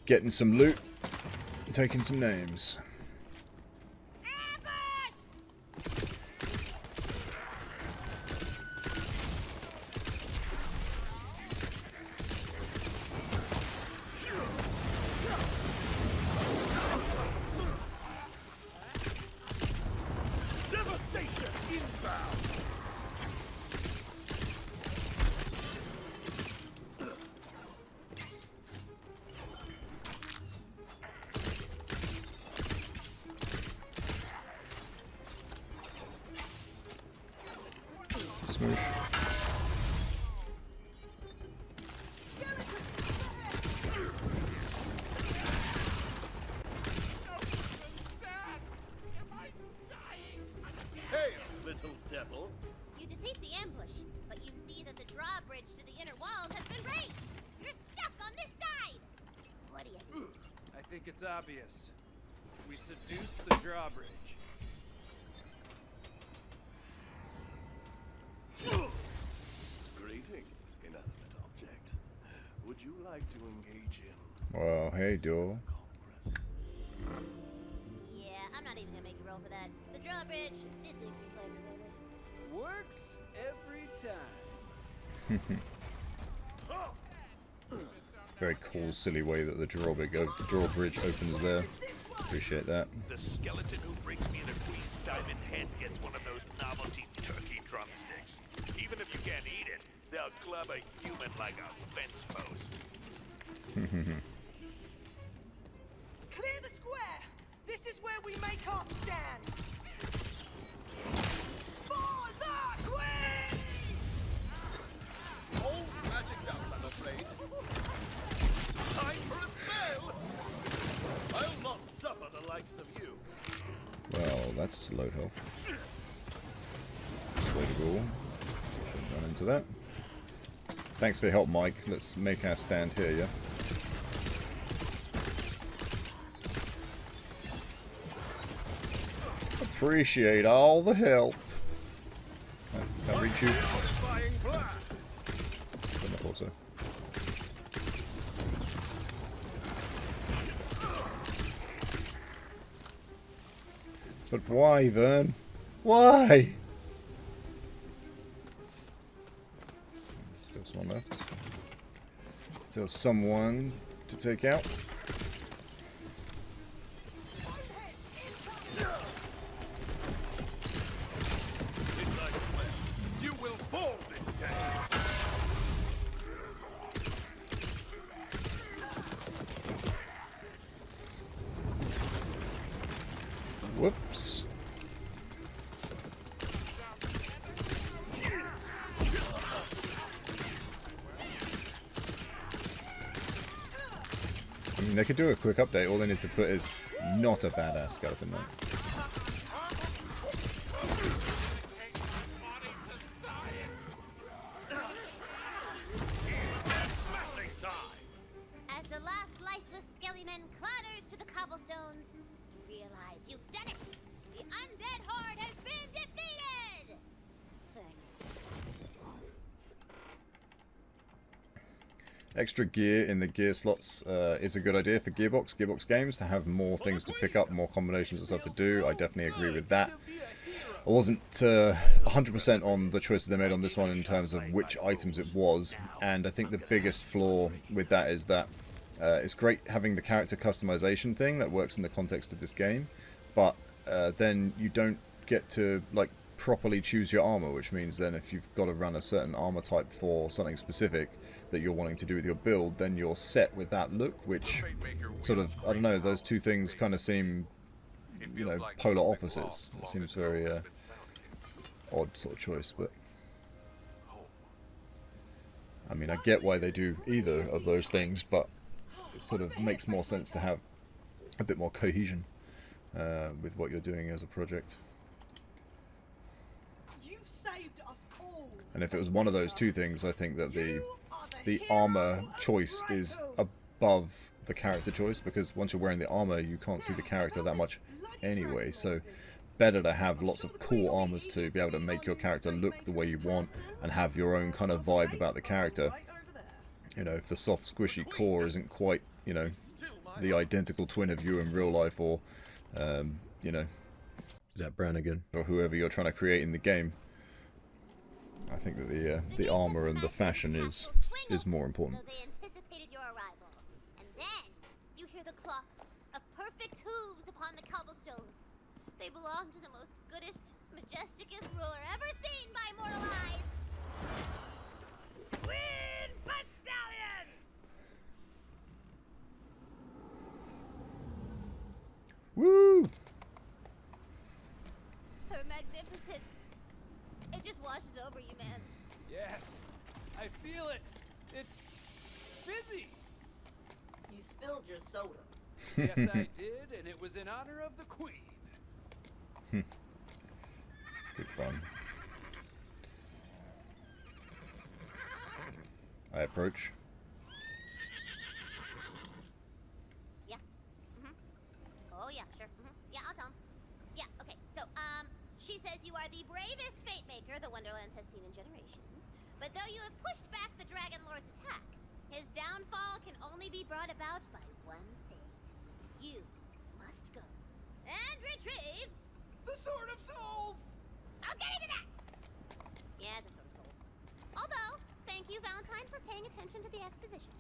getting some loot, taking some names. Devastation inbound! Smoosh. Hey, little devil. You defeat the ambush, but you see that the drawbridge to the inner walls has been raised. You're stuck on this side. What do you think? I think it's obvious. We seduce the drawbridge. Greetings, inanimate object. Would you like to engage in Well, hey, door. congress? Yeah, I'm not even gonna make you roll for that. The drawbridge, it digs your flavor, baby. Works every time. Very cool, silly way that the drawbridge opens there. Appreciate that. The skeleton who brings me the queen's diamond head gets one of those novelty turkey drumsticks. Even if you can't eat it, they'll club a human like a fence post. Clear the square! This is where we make our stand! For the Queen! All magicked out, I'm afraid. Time for a spell! I'll not suffer the likes of you. Well, that's low health. This way to go. Shouldn't run into that. Thanks for your help, Mike. Let's make our stand here, yeah? Appreciate all the help. Can I reach you? Flying blast! Couldn't have thought so. But why, Vern? Why? Still someone left. Still someone to take out. You will fall this day! Whoops. I mean, they could do a quick update. All they need to put is not a badass skeleton knight. Smashing time! As the last lifeless skellyman clatters to the cobblestones, you realize you've done it. The undead horde has been defeated. Extra gear in the gear slots is a good idea for Gearbox games to have more things to pick up, more combinations of stuff to do. I definitely agree with that. I wasn't 100% on the choices they made on this one in terms of which items it was, and I think the biggest flaw with that is that it's great having the character customization thing that works in the context of this game, but then you don't get to like properly choose your armor, which means then if you've got to run a certain armor type for something specific that you're wanting to do with your build, then you're set with that look, which sort of, I don't know, those two things kind of seem, you know, polar opposites. It seems very odd sort of choice, but I mean, I get why they do either of those things, but it sort of makes more sense to have a bit more cohesion with what you're doing as a project. You've saved us all. And if it was one of those two things, I think that the armor choice is above the character choice, because once you're wearing the armor, you can't see the character that much anyway. So better to have lots of cool armors to be able to make your character look the way you want and have your own kind of vibe about the character. You know, if the soft, squishy core isn't quite, you know, the identical twin of you in real life, or you know, Zach Brannigan, or whoever you're trying to create in the game. I think that the armor and the fashion is more important. So they anticipated your arrival, and then you hear the clop of perfect hooves upon the cobblestones. They belong to the most goodest, majesticest ruler ever seen by mortal eyes. Win, Butt Stallion! Woo! Her magnificence. It just washes over you, man. Yes, I feel it. It's fizzy. You spilled your soda. Yes, I did, and it was in honor of the queen. Good fun. I approach. Yeah. Oh, yeah, sure. Yeah, I'll tell him. Yeah, okay. So, she says you are the bravest fate maker the Wonderlands has seen in generations. But though you have pushed back the Dragon Lord's attack, his downfall can only be brought about by one thing. You must go and retrieve The Sword of Souls! I was getting to that! Yeah, it's a Sword of Souls. Although, thank you, Valentine, for paying attention to the exposition.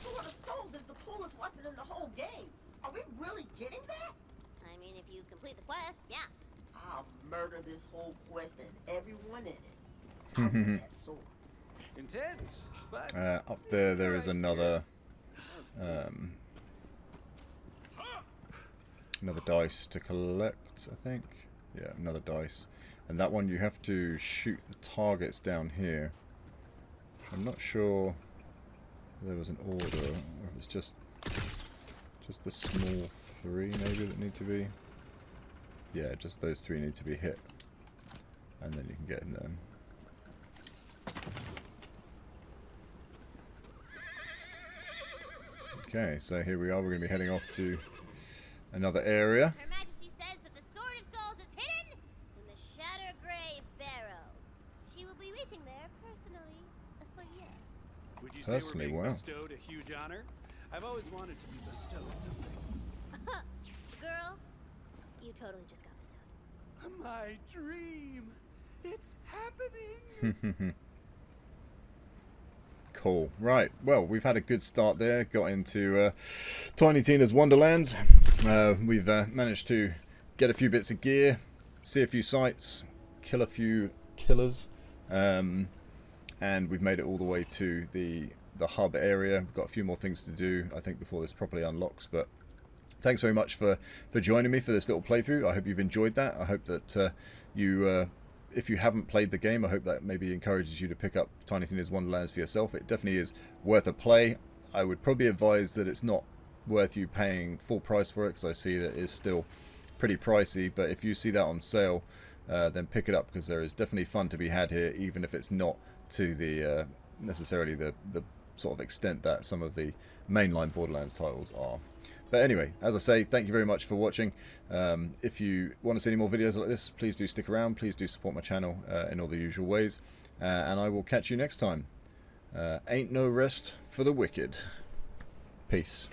Sword of Souls is the coolest weapon in the whole game. Are we really getting that? I mean, if you complete the quest, yeah. I'll murder this whole quest and everyone in it. I want that sword. Intense, but Up there is another another dice to collect, I think. Yeah, another dice. And that one you have to shoot the targets down here. I'm not sure if there was an order, or if it's just the small three maybe that need to be. Yeah, just those three need to be hit. And then you can get in there. Okay, so here we are. We're going to be heading off to another area. Her Majesty says that the Sword of Souls is hidden in the Shattergrave Barrow. She will be reaching there personally for you. would you say Personally, we're being wow. bestowed a huge honor? I've always wanted to be bestowed something. Girl, you totally just got bestowed. My dream! It's happening! Cool. Right. Well, we've had a good start there. Got into Tiny Tina's Wonderlands. We've managed to get a few bits of gear, see a few sights, kill a few killers, and we've made it all the way to the hub area. We've got a few more things to do, I think, before this properly unlocks. But thanks very much for joining me for this little playthrough. I hope you've enjoyed that. I hope that you... if you haven't played the game, I hope that maybe encourages you to pick up Tiny Tina's Wonderlands for yourself. It definitely is worth a play. I would probably advise that it's not worth you paying full price for it, because I see that it's still pretty pricey. But if you see that on sale, then pick it up, because there is definitely fun to be had here, even if it's not to the necessarily the sort of extent that some of the mainline Borderlands titles are. But anyway, as I say, thank you very much for watching. If you want to see any more videos like this, please do stick around. Please do support my channel in all the usual ways. And I will catch you next time. Ain't no rest for the wicked. Peace.